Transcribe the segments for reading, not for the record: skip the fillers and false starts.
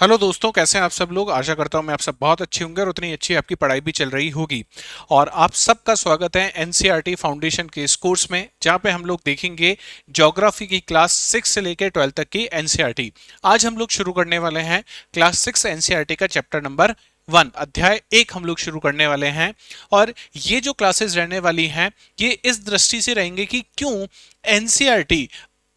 Hello दोस्तों, कैसे हैं आप सब लोग। आशा करता हूं मैं आप सब बहुत अच्छे होंगे और उतनी अच्छी आपकी पढ़ाई भी चल रही होगी। और आप सबका स्वागत है एनसीईआरटी फाउंडेशन के इस कोर्स में, जहां पे हम लोग देखेंगे ज्योग्राफी की क्लास 6 से लेकर 12 तक की एनसीईआरटी। आज हम लोग शुरू करने वाले हैं क्लास 6 एनसीईआरटी का चैप्टर नंबर 1, अध्याय 1 हम लोग शुरू करने वाले हैं। और ये जो क्लासेस रहने वाली हैं, ये इस दृष्टि से रहेंगे कि क्यों एनसीईआरटी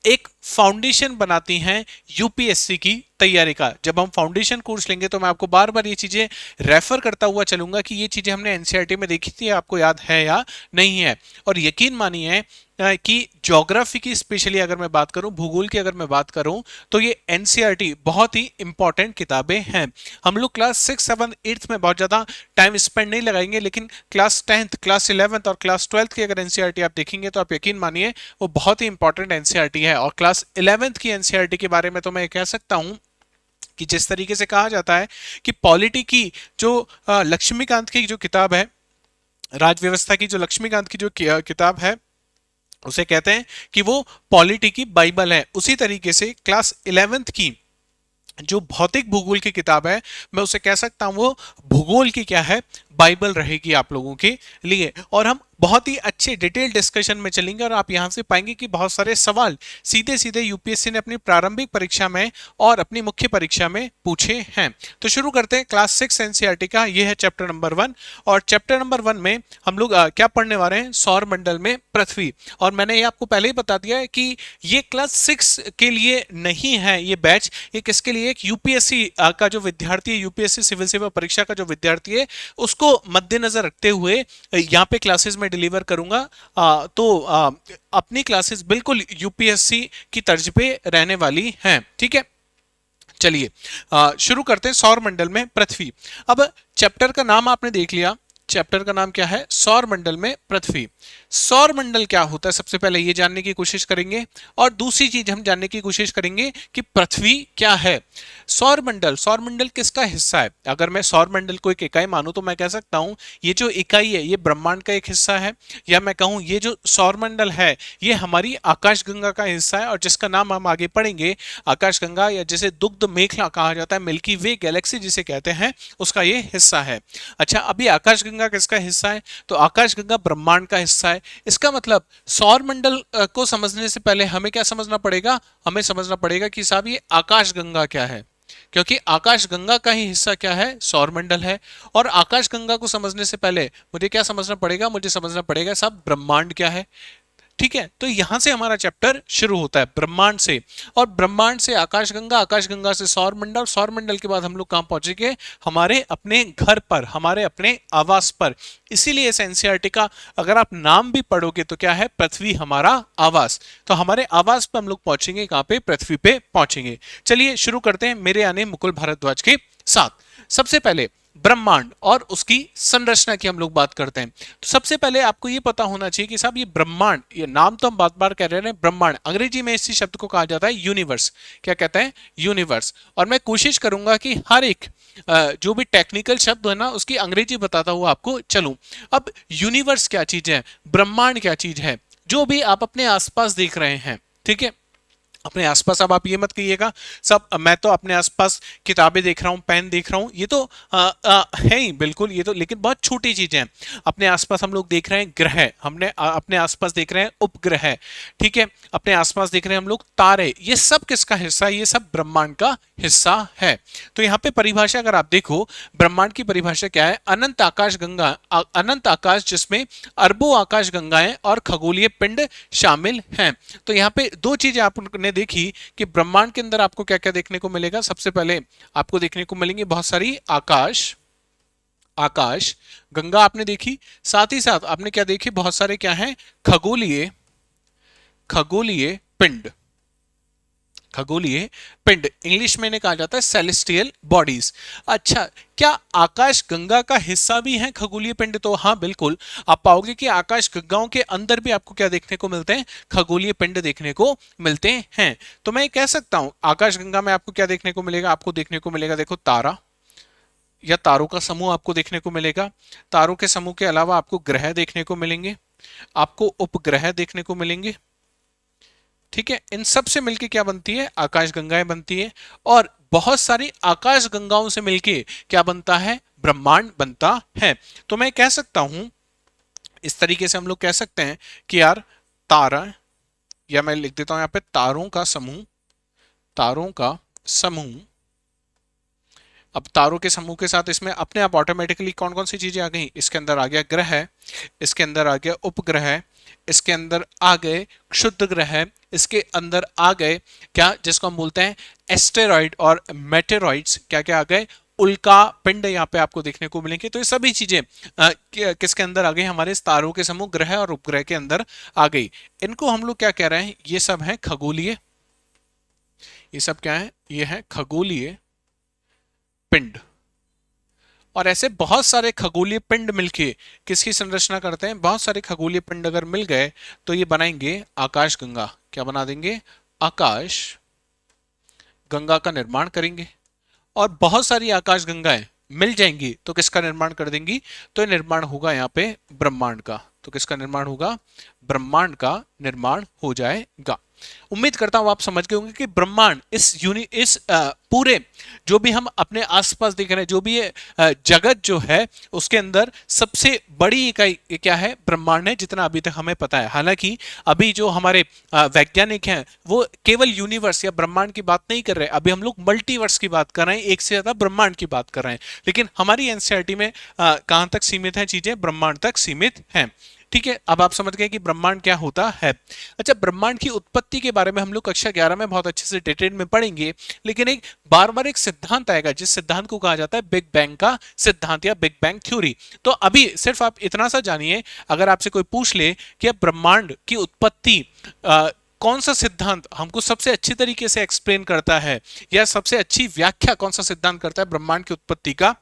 एक फाउंडेशन बनाती हैं यूपीएससी की तैयारी का। जब हम फाउंडेशन कोर्स लेंगे तो मैं आपको बार बार ये चीजें रेफर करता हुआ चलूंगा कि ये चीजें हमने एनसीईआरटी में देखी थी, आपको याद है या नहीं है। और यकीन मानिए कि ज्योग्राफी की स्पेशली अगर मैं बात करूं, भूगोल की अगर मैं बात करूं, तो ये एनसीईआरटी बहुत ही इंपॉर्टेंट किताबें हैं। हम लोग क्लास 6, 7, 8 में बहुत ज्यादा टाइम स्पेंड नहीं लगाएंगे, लेकिन क्लास 10th, क्लास 11th और क्लास 12th की अगर एनसीईआरटी आप देखेंगे तो आप यकीन मानिए वो बहुत ही इंपॉर्टेंट एनसीईआरटी है। और क्लास 11th की एनसीईआरटी के बारे में तो मैं कह सकता हूं कि जिस तरीके से कहा जाता है कि पॉलिटी की जो लक्ष्मीकांत की जो किताब है, राजव्यवस्था की जो लक्ष्मीकांत की जो किताब है, उसे कहते हैं कि वो पॉलिटी की बाइबल है। उसी तरीके से क्लास 11th की जो भौतिक भूगोल की किताब है, मैं उसे कह सकता हूं वो भूगोल की क्या है, बाइबल रहेगी आप लोगों के लिए। और हम बहुत ही अच्छे डिटेल डिस्कशन में चलेंगे और आप यहां से पाएंगे कि बहुत सारे सवाल सीधे सीधे यूपीएससी ने अपनी प्रारंभिक परीक्षा में और अपनी मुख्य परीक्षा में पूछे हैं। तो शुरू करते हैं क्लास 6 एनसीईआरटी का। यह है चैप्टर नंबर 1। और चैप्टर नंबर 1 में हम लोग क्या पढ़ने वाले हैं, सौर मंडल में पृथ्वी। और मैंने ये आपको पहले ही बता दिया है कि ये क्लास 6 के लिए नहीं है ये बैच, ये किसके लिए, एक यूपीएससी का जो विद्यार्थी है, यूपीएससी सिविल सेवा परीक्षा का जो विद्यार्थी है, उसको मद्देनजर रखते हुए यहाँ पे क्लासेस में डिलीवर करूंगा। अपनी क्लासेस बिल्कुल यूपीएससी की तर्ज पे रहने वाली हैं। ठीक है, चलिए शुरू करते हैं सौर मंडल में पृथ्वी। अब चैप्टर का नाम आपने देख लिया, चैप्टर का नाम क्या है, सौर मंडल में पृथ्वी। सौर मंडल क्या होता है, सबसे पहले ये जानने की कोशिश करेंगे। और दूसरी चीज हम जानने की कोशिश करेंगे कि पृथ्वी क्या है। सौर मंडल, सौर मंडल किसका हिस्सा है। अगर मैं सौर मंडल को एक इकाई मानूं तो मैं कह सकता हूं ये जो इकाई है ये ब्रह्मांड का एक हिस्सा है, या मैं कहूं ये जो सौर मंडल है ये हमारी आकाशगंगा का हिस्सा है। और जिसका नाम हम आगे पढ़ेंगे, आकाशगंगा, या जिसे दुग्ध मेखला कहा जाता है, मिल्की वे गैलेक्सी जिसे कहते हैं, उसका ये हिस्सा है। अच्छा, अभी आकाशगंगा किसका हिस्सा है, तो आकाशगंगा ब्रह्मांड का हिस्सा है। इसका मतलब सौर मंडल को समझने से पहले हमें क्या समझना पड़ेगा, हमें समझना पड़ेगा कि साहब ये आकाशगंगा क्या है, क्योंकि आकाशगंगा का ही हिस्सा क्या है, सौरमंडल है। और आकाशगंगा को समझने से पहले मुझे क्या समझना पड़ेगा, मुझे समझना पड़ेगा साहब ब्रह्मांड क्या है। ठीक है, तो यहां से हमारा चैप्टर शुरू होता है, ब्रह्मांड से। और ब्रह्मांड से आकाशगंगा, आकाशगंगा से सौरमंडल, सौरमंडल के बाद हम लोग कहां पहुंचेंगे, हमारे अपने घर पर, हमारे अपने आवास पर। इसीलिए इस एनसीईआरटी का अगर आप नाम भी पढ़ोगे तो क्या है, पृथ्वी हमारा आवास। तो हमारे आवास पर हम लोग पहुंचेंगे, कहां पे, पृथ्वी पे पहुंचेंगे। चलिए शुरू करते हैं मेरे यानी मुकुल भारद्वाज के साथ। सबसे पहले ब्रह्मांड और उसकी संरचना की हम लोग बात करते हैं। तो सबसे पहले आपको ये पता होना चाहिए कि साहब ये ब्रह्मांड, ये नाम तो हम बार बार कह रहे हैं, ब्रह्मांड, अंग्रेजी में इसी शब्द को कहा जाता है यूनिवर्स। क्या कहते हैं, यूनिवर्स। और मैं कोशिश करूंगा कि हर एक जो भी टेक्निकल शब्द है ना उसकी अंग्रेजी बताता हुआ आपको चलूं। अब यूनिवर्स क्या चीज है, ब्रह्मांड क्या चीज है, जो भी आप अपने आसपास देख रहे हैं। ठीक है, अपने आसपास, अब आप ये मत कहिएगा सब मैं तो अपने आसपास किताबें देख रहा हूं, पेन देख रहा हूं, ये तो है ही बिल्कुल, ये तो लेकिन बहुत छोटी चीजें हैं। अपने आसपास हम लोग देख रहे हैं ग्रह, हमने अपने आसपास देख रहे हैं उपग्रह। ठीक है, अपने आसपास देख रहे हैं हम लोग तारे, ये सब किसका हिस्सा है, ये सब ब्रह्मांड का हिस्सा है। तो यहाँ पे परिभाषा अगर आप देखो, ब्रह्मांड की परिभाषा क्या है, अनंत आकाश गंगा, अनंत आकाश जिसमें अरबों आकाश गंगाएं और खगोलीय पिंड शामिल हैं। तो यहाँ पे दो चीजें आपने देखी कि ब्रह्मांड के अंदर आपको क्या क्या देखने को मिलेगा। सबसे पहले आपको देखने को मिलेंगी बहुत सारी आकाश, आकाश गंगा आपने देखी, साथ ही साथ आपने क्या देखी, बहुत सारे क्या हैं, खगोलीय, खगोलीय पिंड, खगोलीय पिंड, इंग्लिश में इन्हें कहा जाता है सेलेस्टियल बॉडीज। अच्छा, क्या आकाश गंगा का हिस्सा भी है खगोलीय पिंड, तो हाँ बिल्कुल, आप पाओगे कि आकाश गंगाओं के अंदर भी आपको क्या देखने को मिलते हैं, खगोलीय पिंड देखने को मिलते हैं। तो मैं कह सकता हूं आकाश गंगा में आपको क्या देखने को मिलेगा, आपको देखने को मिलेगा देखो तारा या तारों का समूह आपको देखने को मिलेगा। तारों के समूह के अलावा आपको ग्रह देखने को मिलेंगे, आपको उपग्रह देखने को मिलेंगे। ठीक है, इन सब से मिलकर क्या बनती है, आकाशगंगाएं बनती है। और बहुत सारी आकाश गंगाओं से मिलके क्या बनता है, ब्रह्मांड बनता है। तो मैं कह सकता हूं, इस तरीके से हम लोग कह सकते हैं कि यार तारा, या मैं लिख देता हूं यहां पे तारों का समूह, तारों का समूह। अब तारों के समूह के साथ इसमें अपने आप ऑटोमेटिकली कौन कौन सी चीजें आ गई, इसके अंदर आ गया ग्रह, इसके अंदर आ गया उपग्रह, इसके अंदर आ गए क्षुद्र ग्रह, इसके अंदर आ गए क्या, जिसको हम बोलते हैं एस्टेरॉइड और मेटेरॉइड्स, क्या क्या आ गए, उल्का पिंड यहाँ पे आपको देखने को मिलेंगे। तो ये सभी चीजें किसके अंदर आ गई, हमारे इस तारों के समूह ग्रह और उपग्रह के अंदर आ गई। इनको हम लोग क्या कह रहे हैं, ये सब है खगोलीय, ये सब क्या है, ये है खगोलीय पिंड। और ऐसे बहुत सारे खगोलीय पिंड मिलके किसकी संरचना करते हैं, बहुत सारे खगोलीय पिंड अगर मिल गए तो ये बनाएंगे आकाश गंगा। क्या बना देंगे, आकाश गंगा का निर्माण करेंगे। और बहुत सारी आकाश गंगाएं मिल जाएंगी तो किसका निर्माण कर देंगी, तो ये निर्माण होगा यहाँ पे ब्रह्मांड का। तो किसका निर्माण होगा, ब्रह्मांड का निर्माण हो जाएगा। उम्मीद करता हूं आप समझ गए होंगे कि ब्रह्मांड इस पूरे जो भी हम अपने आसपास देख रहे हैं, जो भी ये जगत जो है, उसके अंदर सबसे बड़ी इकाई क्या है, ब्रह्मांड है, जितना अभी तक हमें पता है। हालांकि अभी जो हमारे वैज्ञानिक हैं वो केवल यूनिवर्स या ब्रह्मांड की बात नहीं कर रहे, अभी हम लोग मल्टीवर्स की बात कर रहे हैं, एक से ज्यादा ब्रह्मांड की बात कर रहे हैं। लेकिन हमारी एनसीईआरटी में कहां तक सीमित है चीजें, ब्रह्मांड तक सीमित है। ठीक है, अब आप समझ गए कि ब्रह्मांड क्या होता है। अच्छा, ब्रह्मांड की उत्पत्ति के बारे में हम लोग कक्षा 11 में बहुत अच्छे से डिटेल में पढ़ेंगे, लेकिन एक बार बार एक सिद्धांत आएगा जिस सिद्धांत को कहा जाता है बिग बैंग का सिद्धांत या बिग बैंग थ्योरी। तो अभी सिर्फ आप इतना सा जानिए, अगर आपसे कोई पूछ ले कि अब ब्रह्मांड की उत्पत्ति कौन सा सिद्धांत हमको सबसे अच्छी तरीके से एक्सप्लेन करता है, या सबसे अच्छी व्याख्या कौन सा सिद्धांत करता है ब्रह्मांड की उत्पत्ति का,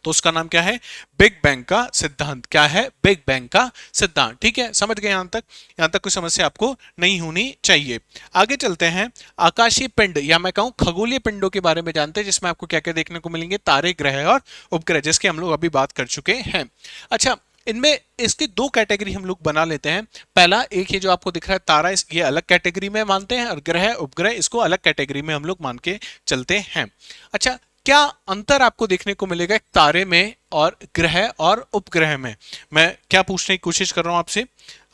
तो उसका नाम क्या है, बिग बैंग का सिद्धांत। क्या है, बिग बैंग का सिद्धांत। ठीक है, समझ गए यहां तक, यहां तक कोई समस्या आपको नहीं होनी चाहिए। आगे चलते हैं, आकाशीय पिंड या मैं कहूं खगोलीय पिंडों के बारे में जानते हैं, जिसमें आपको क्या क्या देखने को मिलेंगे, तारे, ग्रह और उपग्रह, जिसकी हम लोग अभी बात कर चुके हैं। अच्छा, इनमें इसकी दो कैटेगरी हम लोग बना लेते हैं। पहला, एक ये जो आपको दिख रहा है तारा, ये अलग कैटेगरी में मानते हैं, और ग्रह उपग्रह इसको अलग कैटेगरी में हम लोग मान के चलते हैं। अच्छा, क्या अंतर आपको देखने को मिलेगा एक तारे में और ग्रह और उपग्रह में, मैं क्या पूछने की कोशिश कर रहा हूं आपसे,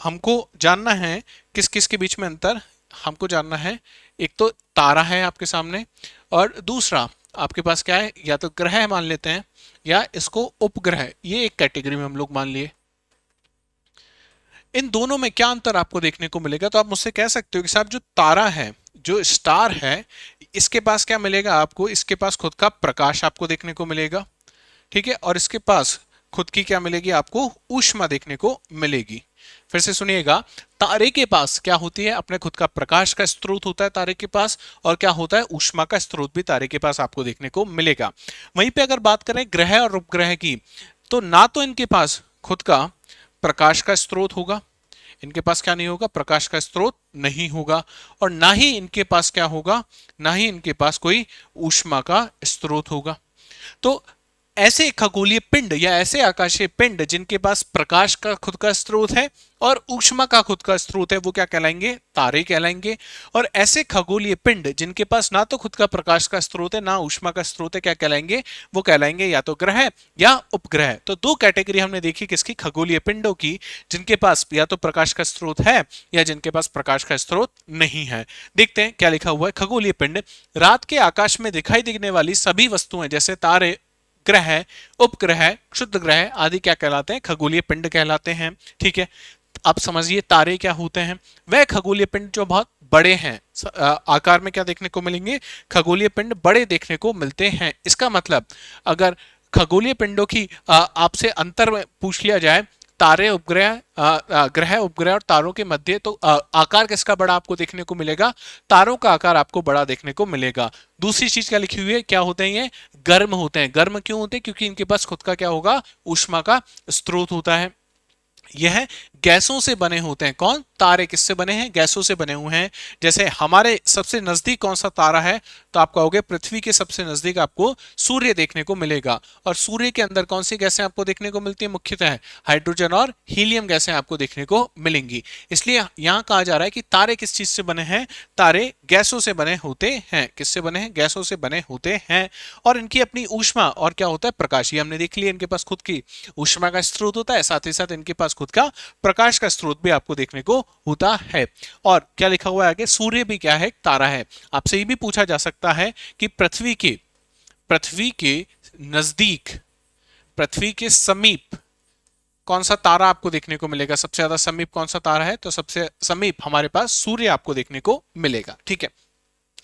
हमको जानना है किस किस के बीच में अंतर हमको जानना है। एक तो तारा है आपके सामने, और दूसरा आपके पास क्या है, या तो ग्रह मान लेते हैं या इसको उपग्रह, ये एक कैटेगरी में हम लोग मान लिए। इन दोनों में क्या अंतर आपको देखने को मिलेगा, तो आप मुझसे कह सकते हो कि साहब जो तारा है, जो स्टार है, इसके पास क्या मिलेगा आपको, इसके पास खुद का प्रकाश आपको देखने को मिलेगा। ठीक है, और इसके पास खुद की क्या मिलेगी आपको, ऊष्मा देखने को मिलेगी। फिर से सुनिएगा, तारे के पास क्या होती है, अपने खुद का प्रकाश का स्रोत होता है तारे के पास, और क्या होता है, ऊष्मा का स्रोत भी तारे के पास आपको देखने को मिलेगा। वहीं पे अगर बात करें ग्रह और उपग्रह की, तो ना तो इनके पास खुद का प्रकाश का स्रोत होगा, इनके पास क्या नहीं होगा, प्रकाश का स्रोत नहीं होगा, और ना ही इनके पास क्या होगा, ना ही इनके पास कोई ऊष्मा का स्रोत होगा। तो ऐसे खगोलीय पिंड या ऐसे आकाशीय पिंड जिनके पास प्रकाश का खुद का स्रोत है और ऊष्मा का खुद का स्रोत है, वो क्या कहलाएंगे, तारे कहलाएंगे। और ऐसे खगोलीय पिंड जिनके पास ना तो खुद का प्रकाश का स्रोत है ना ऊष्मा का स्रोत है, क्या कहलाएंगे, वो कहलाएंगे या तो ग्रह या उपग्रह। तो दो कैटेगरी हमने देखी किसकी, खगोलीय पिंडों की, जिनके पास या तो प्रकाश का स्रोत है या जिनके पास प्रकाश का स्रोत नहीं है। देखते हैं क्या लिखा हुआ है। खगोलीय पिंड, रात के आकाश में दिखाई देने वाली सभी वस्तुएं जैसे तारे, ग्रह, उपग्रह, क्षुद्र ग्रह आदि क्या कहलाते हैं, खगोलीय पिंड कहलाते हैं। ठीक है, अब समझिए तारे क्या होते हैं, वह खगोलीय पिंड जो बहुत बड़े हैं, आकार में क्या देखने को मिलेंगे, खगोलीय पिंड बड़े देखने को मिलते हैं। इसका मतलब अगर खगोलीय पिंडों की आपसे अंतर में पूछ लिया जाए, तारे, उपग्रह, ग्रह, उपग्रह और तारों के मध्य, तो आकार किसका बड़ा आपको देखने को मिलेगा, तारों का आकार आपको बड़ा देखने को मिलेगा। दूसरी चीज क्या लिखी हुई है, क्या होते हैं ये, गर्म होते हैं। गर्म क्यों होते हैं, क्योंकि इनके पास खुद का क्या होगा, ऊष्मा का स्रोत होता है। यह गैसों से बने होते हैं। कौन? तारे किससे बने हैं? गैसों से बने हुए हैं। जैसे हमारे सबसे नजदीक कौन सा तारा है? तो आप कहोगे पृथ्वी के सबसे नजदीक आपको सूर्य देखने को मिलेगा। और सूर्य के अंदर कौन सी गैसें आपको देखने को मिलती है? मुख्यतः हाइड्रोजन और हीलियम गैसें आपको देखने को मिलेंगी। इसलिए यहां कहा जा रहा है कि तारे किस चीज से बने हैं? तारे गैसों से बने होते हैं। किससे बने हैं? गैसों से बने होते हैं। और इनकी अपनी ऊष्मा और क्या होता है? प्रकाश। ये हमने देख लिया, इनके पास खुद की ऊष्मा का स्रोत होता है, साथ ही साथ इनके पास खुद का प्रकाश का स्रोत भी आपको देखने को होता है। और क्या लिखा हुआ है आगे? सूर्य भी क्या है? तारा है। आपसे ये भी पूछा जा सकता है कि पृथ्वी के नजदीक, पृथ्वी के समीप कौन सा तारा आपको देखने को मिलेगा? सबसे ज्यादा समीप कौन सा तारा है? तो सबसे समीप हमारे पास सूर्य आपको देखने को मिलेगा। ठीक है,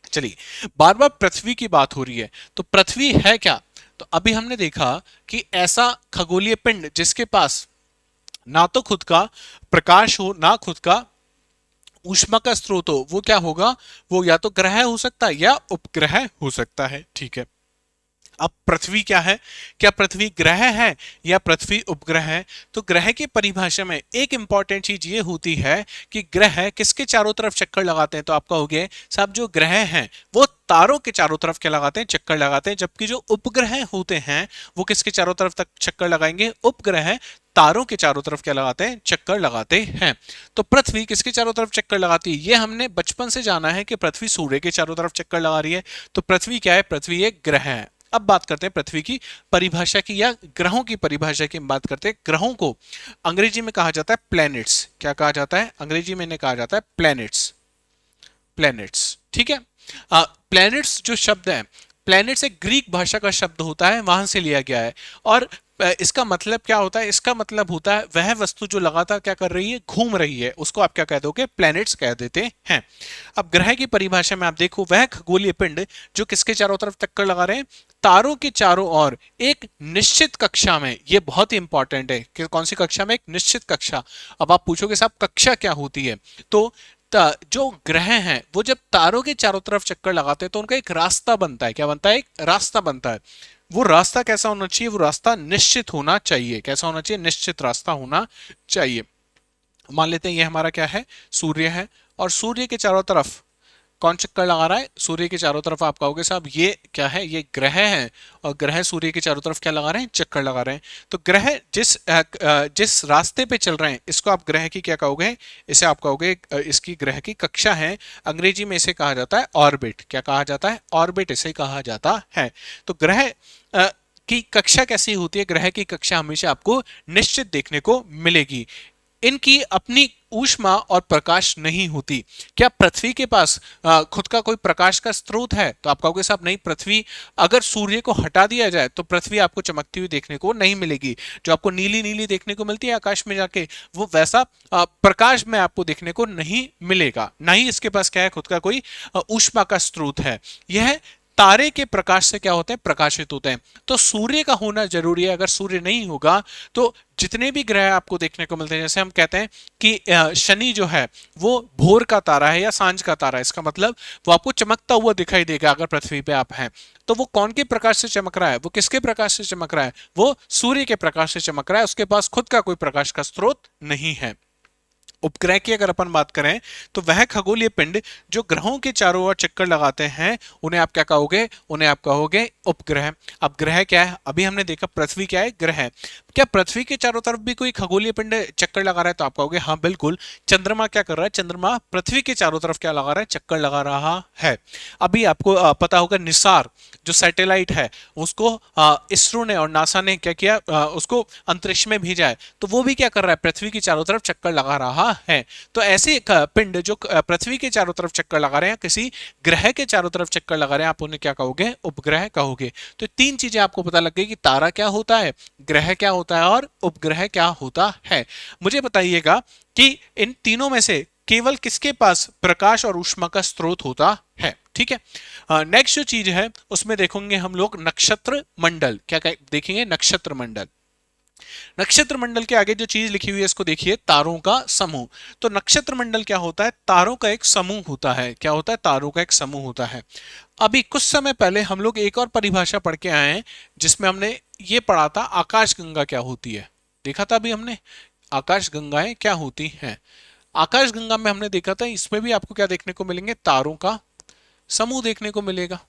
चलिए बार बार पृथ्वी की बात हो रही है, तो पृथ्वी है क्या? तो अभी हमने देखा कि ऐसा खगोलीय पिंड जिसके पास ना तो खुद का प्रकाश हो, ना खुद का ऊष्मा का स्रोत हो, वो क्या होगा? वो या तो ग्रह हो सकता है या उपग्रह हो सकता है। ठीक है, अब पृथ्वी क्या है? क्या पृथ्वी ग्रह है या पृथ्वी उपग्रह है? तो ग्रह की परिभाषा में एक इंपॉर्टेंट चीज ये होती है कि ग्रह किसके चारों तरफ चक्कर लगाते हैं? तो आप कहोगे साहब जो ग्रह हैं वो तारों के चारों तरफ क्या लगाते हैं? चक्कर लगाते हैं। जबकि जो उपग्रह होते हैं वो किसके चारों तरफ तक चक्कर लगाएंगे? उपग्रह तारों के चारों तरफ क्या लगाते हैं? चक्कर लगाते हैं। तो पृथ्वी किसके चारों तरफ चक्कर लगाती है? ये हमने बचपन से जाना है कि पृथ्वी सूर्य के चारों तरफ चक्कर लगा रही है। तो पृथ्वी क्या है? पृथ्वी एक ग्रह है। अब बात करते हैं पृथ्वी की परिभाषा की या ग्रहों की परिभाषा की बात करते हैं। ग्रहों को अंग्रेजी में कहा जाता है प्लैनेट्स। क्या कहा जाता है? अंग्रेजी में इन्हें कहा जाता है प्लैनेट्स। प्लैनेट्स, ठीक है। प्लैनेट्स जो शब्द है, प्लैनेट्स एक ग्रीक भाषा का शब्द होता है, वहां से लिया गया है। और इसका मतलब क्या होता है? इसका मतलब होता है वह वस्तु जो लगातार क्या कर रही है? घूम रही है, उसको आप क्या कह दोगे? प्लैनेट्स कह देते हैं। अब ग्रह की परिभाषा में आप देखो, वह खगोलीय पिंड जो किसके चारों तरफ चक्कर लगा रहे हैं? तारों के चारों ओर एक निश्चित कक्षा में। ये बहुत ही इंपॉर्टेंट है कि कौन सी कक्षा में? एक निश्चित कक्षा। अब आप पूछोगे साहब कक्षा क्या होती है? तो जो ग्रह हैं वो जब तारों के चारों तरफ चक्कर लगाते हैं तो उनका एक रास्ता बनता है। क्या बनता है? एक रास्ता बनता है। वो रास्ता कैसा होना चाहिए? वो रास्ता निश्चित होना चाहिए। कैसा होना चाहिए? निश्चित रास्ता होना चाहिए। मान लेते हैं ये हमारा क्या है? सूर्य है। और सूर्य के चारों तरफ कौन चक्कर लगा रहा है? सूर्य के चारों तरफ। आप कहोगे साहब ये क्या है? ये ग्रह है। और ग्रह सूर्य के चारों तरफ क्या लगा रहे हैं? चक्कर लगा रहे हैं। तो ग्रह जिस रास्ते पे चल रहे हैं इसको आप ग्रह की क्या कहोगे? इसे आप कहोगे इसकी ग्रह की कक्षा है। अंग्रेजी में इसे कहा जाता है ऑर्बिट। क्या कहा जाता है? ऑर्बिट इसे कहा जाता है। तो ग्रह की कक्षा कैसी होती है? ग्रह की कक्षा हमेशा आपको निश्चित देखने को मिलेगी। इनकी अपनी ऊष्मा और प्रकाश नहीं होती। क्या पृथ्वी के पास खुद का कोई प्रकाश का स्रोत है? तो आप कहोगे साहब नहीं, पृथ्वी अगर सूर्य को हटा दिया जाए तो पृथ्वी आपको चमकती हुई देखने को नहीं मिलेगी। जो आपको नीली नीली देखने को मिलती है आकाश में जाके, वो वैसा प्रकाश में आपको देखने को नहीं मिलेगा। ना ही इसके पास क्या है? खुद का कोई ऊष्मा का स्रोत है। यह तारे के प्रकाश से क्या होते हैं? प्रकाशित होते हैं। तो सूर्य का होना जरूरी है। अगर सूर्य नहीं होगा तो जितने भी ग्रह आपको देखने को मिलते हैं, जैसे हम कहते हैं कि शनि जो है वो भोर का तारा है या सांझ का तारा है, इसका मतलब वो आपको चमकता हुआ दिखाई देगा अगर पृथ्वी पे आप हैं। तो वो कौन के प्रकाश से चमक रहा है? वो किसके प्रकाश से चमक रहा है? वो सूर्य के प्रकाश से चमक रहा है। उसके पास खुद का कोई प्रकाश का स्रोत नहीं है। उपग्रह की अगर अपन बात करें तो वह खगोलीय पिंड जो ग्रहों के चारों ओर चक्कर लगाते हैं उन्हें आप क्या कहोगे? उन्हें आप कहोगे उपग्रह। अब ग्रह क्या है? अभी हमने देखा पृथ्वी क्या है? ग्रह। क्या पृथ्वी के चारों तरफ भी कोई खगोलीय पिंड चक्कर लगा रहा है? तो आप कहोगे हाँ बिल्कुल। चंद्रमा क्या कर रहा है? चंद्रमा पृथ्वी के चारों तरफ क्या लगा रहा है? चक्कर लगा रहा है। अभी आपको पता होगा निसार जो सैटेलाइट है उसको इसरो ने और नासा ने क्या किया? उसको अंतरिक्ष में भेजा है। तो वो भी क्या कर रहा है? पृथ्वी के चारों तरफ चक्कर लगा रहा है। तो ऐसे पिंड जो पृथ्वी के चारों तरफ चक्कर लगा रहे हैं, किसी ग्रह के चारों तरफ चक्कर लगा रहे हैं, आप उन्हें क्या कहोगे? उपग्रह कहोगे। तो तीन चीजें आपको पता लग गई कि तारा क्या होता है, ग्रह क्या होता है और उपग्रह क्या होता है। मुझे बताइएगा कि इन तीनों में से केवल किसके पास प्रकाश और ऊष्मा का स्रोत होता है? ठीक है। नेक्स्ट जो चीज है उसमें देखेंगे हम लोग नक्षत्र मंडल। क्या देखेंगे? नक्षत्र मंडल। नक्षत्र मंडल के आगे जो चीज लिखी हुई है इसको देखिए, तारों का समूह। तो नक्षत्र मंडल क्या होता है? तारों का एक समूह होता है। क्या होता है? तारों का एक समूह होता है। अभी कुछ समय पहले हम लोग एक और परिभाषा पढ़ के आए हैं जिसमें हमने ये पढ़ा था आकाशगंगा क्या होती है। देखा था अभी हमने आकाशगंगाएं क्या होती हैं? आकाशगंगा में हमने देखा था, इसमें भी आपको क्या देखने को मिलेंगे? तारों का समूह देखने को मिलेगा।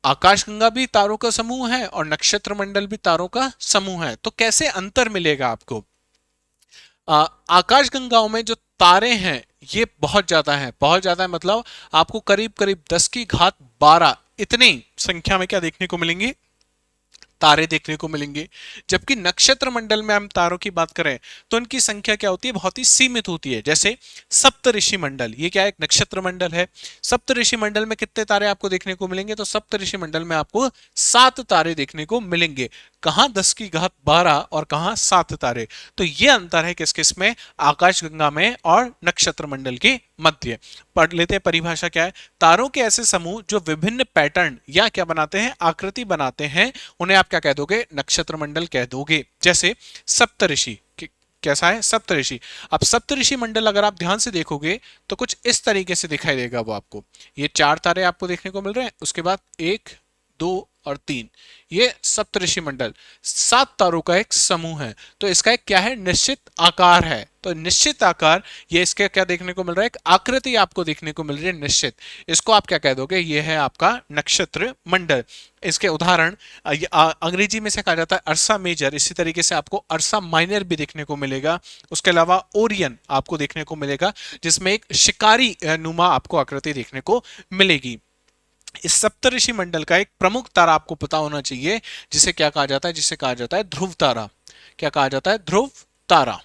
आकाशगंगा भी तारों का समूह है और नक्षत्र मंडल भी तारों का समूह है। तो कैसे अंतर मिलेगा आपको? आकाशगंगाओं में जो तारे हैं ये बहुत ज्यादा है, बहुत ज्यादा है, मतलब आपको करीब करीब 10 की घात 12 इतनी संख्या में क्या देखने को मिलेंगे? तारे देखने को मिलेंगे। जबकि नक्षत्र मंडल में हम तारों की बात करें तो इनकी संख्या क्या होती है? बहुत ही सीमित होती है। जैसे सप्तऋषि मंडल, ये क्या है? एक नक्षत्र मंडल है। सप्तऋषि मंडल में कितने तारे आपको देखने को मिलेंगे? तो सप्तऋषि मंडल में आपको 7 तारे देखने को मिलेंगे। कहां 10 की घात 12 और कहां 7 तारे। तो ये अंतर है किस किस में? आकाशगंगा में और नक्षत्र मंडल के मध्य। पढ़ लेते हैं परिभाषा क्या है। तारों के ऐसे समूह जो विभिन्न पैटर्न या क्या बनाते हैं? आकृति बनाते हैं, उन्हें आप क्या कह दोगे? नक्षत्र मंडल कह दोगे। जैसे सप्तऋषि, कैसा है? सप्तऋषि। अब सप्तऋषि मंडल अगर आप ध्यान से देखोगे तो कुछ इस तरीके से दिखाई देगा वो आपको। ये 4 तारे आपको देखने को मिल रहे हैं, उसके बाद 1 2 और 3, ये सप्तऋषि मंडल 7 तारों का एक समूह है। तो इसका एक क्या है? निश्चित आकार है। तो निश्चित आकार, ये इसके क्या देखने को मिल रहा है? एक आकृति आपको देखने को मिल रही है निश्चित। इसको आप क्या कह दोगे? ये है आपका नक्षत्र मंडल। इसके उदाहरण अंग्रेजी में से कहा जाता है अर्सा मेजर, इसी तरीके से आपको अर्सा माइनर भी देखने को मिलेगा। उसके अलावा ओरियन आपको देखने को मिलेगा, जिसमें एक शिकारी नुमा आपको आकृति देखने को मिलेगी। इस सप्तऋषि मंडल का एक प्रमुख तारा आपको पता होना चाहिए, जिसे क्या कहा जाता है? जिसे कहा जाता है ध्रुव तारा। क्या कहा जाता है? ध्रुव तारा।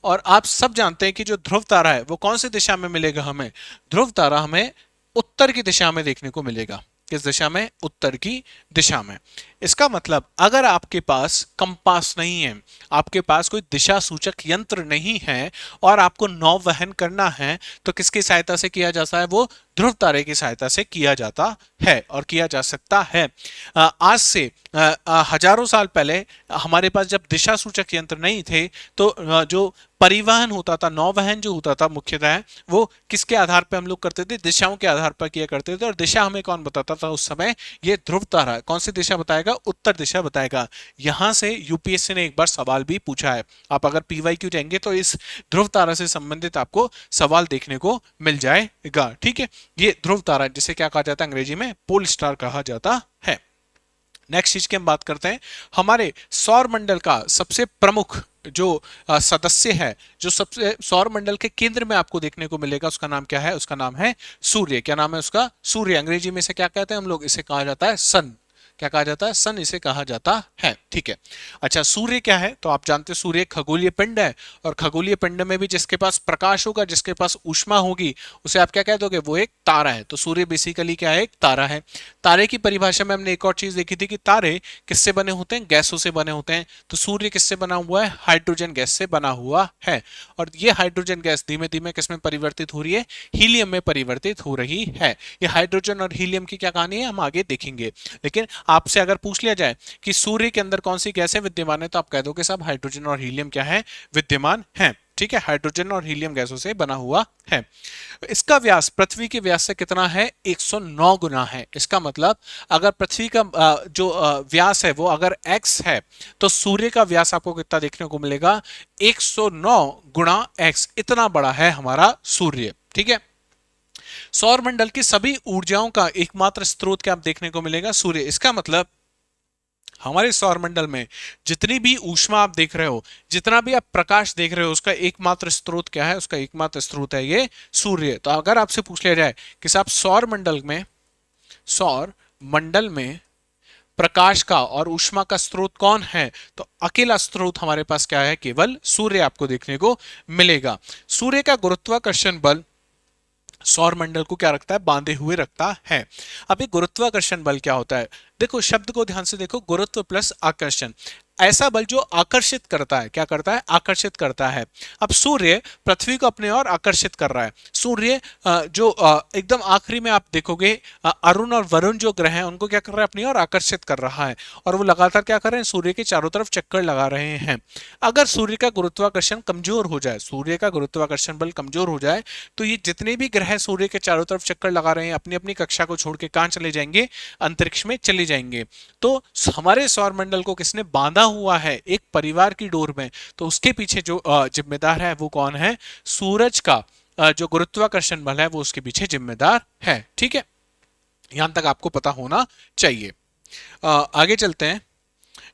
और आप सब जानते हैं कि जो ध्रुव तारा है वो कौन सी दिशा में मिलेगा हमें? ध्रुव तारा हमें उत्तर की दिशा में देखने को मिलेगा। किस दिशा में? उत्तर की दिशा में। इसका मतलब अगर आपके पास कंपास नहीं है, आपके पास कोई दिशा सूचक यंत्र नहीं है और आपको नौ वहन करना है, तो किसकी सहायता से किया जाता है? वो ध्रुव तारे की सहायता से किया जाता है और किया जा सकता है। आज से हजारों साल पहले हमारे पास जब दिशा सूचक यंत्र नहीं थे तो जो परिवहन होता था, नौवहन जो होता था मुख्यतः, वो किसके आधार पर हम लोग करते थे? दिशाओं के आधार पर किया करते थे। और दिशा हमें कौन बताता था उस समय? ये ध्रुव तारा। कौन सी दिशा बताएगा? उत्तर दिशा बताएगा। यहां से यूपीएससी ने एक बार सवाल भी पूछा है। आप अगर पीवाईक्यू जाएंगे तो इस ध्रुव तारा से संबंधित आपको सवाल देखने को मिल जाएगा। ठीक है, ये ध्रुव तारा, जिसे क्या कहा जाता है अंग्रेजी में? पोल स्टार कहा जाता है। नेक्स्ट चीज की हम बात करते हैं। हमारे सौर मंडल का सबसे प्रमुख जो सदस्य है, जो सबसे सौर मंडल के केंद्र में आपको देखने को मिलेगा, उसका नाम क्या है? उसका नाम है सूर्य। क्या नाम है उसका? सूर्य। अंग्रेजी में से क्या कहते हैं हम लोग? इसे कहा जाता है सन। क्या कहा जाता है? सन इसे कहा जाता है। ठीक है, अच्छा सूर्य क्या है? तो आप जानते हैं सूर्य एक खगोलीय पिंड है, और खगोलीय पिंड में भी जिसके पास प्रकाश होगा, जिसके पास ऊष्मा होगी, उसे आप क्या कह दोगे? वो एक तारा है। तो सूर्य बेसिकली क्या है? एक तारा है। तारे की परिभाषा में हमने एक और चीज देखी थी कि तारे किससे बने होते हैं? गैसों से बने होते हैं। तो सूर्य किससे बना हुआ है? हाइड्रोजन गैस से बना हुआ है। और ये हाइड्रोजन गैस धीमे धीमे किसमें परिवर्तित हो रही है? हीलियम में परिवर्तित हो रही है। ये हाइड्रोजन और हीलियम की क्या कहानी है, हम आगे देखेंगे। लेकिन आपसे अगर पूछ लिया जाए कि सूर्य के अंदर कौन सी गैसें विद्यमान है, तो आप कह दोगे साहब हाइड्रोजन और हीलियम क्या है? विद्यमान है। ठीक है, हाइड्रोजन और हीलियम गैसों से बना हुआ है। इसका व्यास पृथ्वी के व्यास से कितना है? 109 गुना है। इसका मतलब अगर पृथ्वी का जो व्यास है वो अगर x है, तो सूर्य का व्यास आपको कितना देखने को मिलेगा? 109 गुणा x। इतना बड़ा है हमारा सूर्य। ठीक है, सौर मंडल की सभी ऊर्जाओं का एकमात्र स्रोत क्या आप देखने को मिलेगा? सूर्य। इसका मतलब हमारे सौर मंडल में जितनी भी ऊष्मा आप देख रहे हो, जितना भी आप प्रकाश देख रहे हो, उसका एकमात्र स्रोत क्या है? उसका एकमात्र स्रोत है ये सूर्य। तो अगर आपसे पूछ लिया जाए कि साहब सौर मंडल में प्रकाश का और ऊष्मा का स्रोत कौन है, तो अकेला स्रोत हमारे पास क्या है? केवल सूर्य आपको देखने को मिलेगा। सूर्य का गुरुत्वाकर्षण बल सौर मंडल को क्या रखता है? बांधे हुए रखता है। अब ये गुरुत्वाकर्षण बल क्या होता है? देखो शब्द को ध्यान से देखो, गुरुत्व प्लस आकर्षण, ऐसा बल जो आकर्षित करता है। क्या करता है? आकर्षित करता है। अब सूर्य पृथ्वी को अपने ओर आकर्षित कर रहा है। सूर्य जो एकदम आखिरी में आप देखोगे अरुण और वरुण जो ग्रह हैं उनको क्या कर रहा है? अपनी ओर आकर्षित कर रहा है, और वो लगातार क्या कर रहे हैं? सूर्य के चारों तरफ चक्कर लगा रहे हैं। अगर सूर्य का गुरुत्वाकर्षण कमजोर हो जाए, सूर्य का गुरुत्वाकर्षण बल कमजोर हो जाए, तो ये जितने भी ग्रह सूर्य के चारों तरफ चक्कर लगा रहे हैं अपनी अपनी कक्षा को छोड़ के कहां चले जाएंगे? अंतरिक्ष में चले जाएंगे। तो हमारे सौर मंडल को किसने बांधा हुआ है एक परिवार की डोर में, तो उसके पीछे जो जिम्मेदार है वो कौन है? सूरज का जो गुरुत्वाकर्षण बल है वो उसके पीछे जिम्मेदार है। ठीक है, यहां तक आपको पता होना चाहिए। आगे चलते हैं।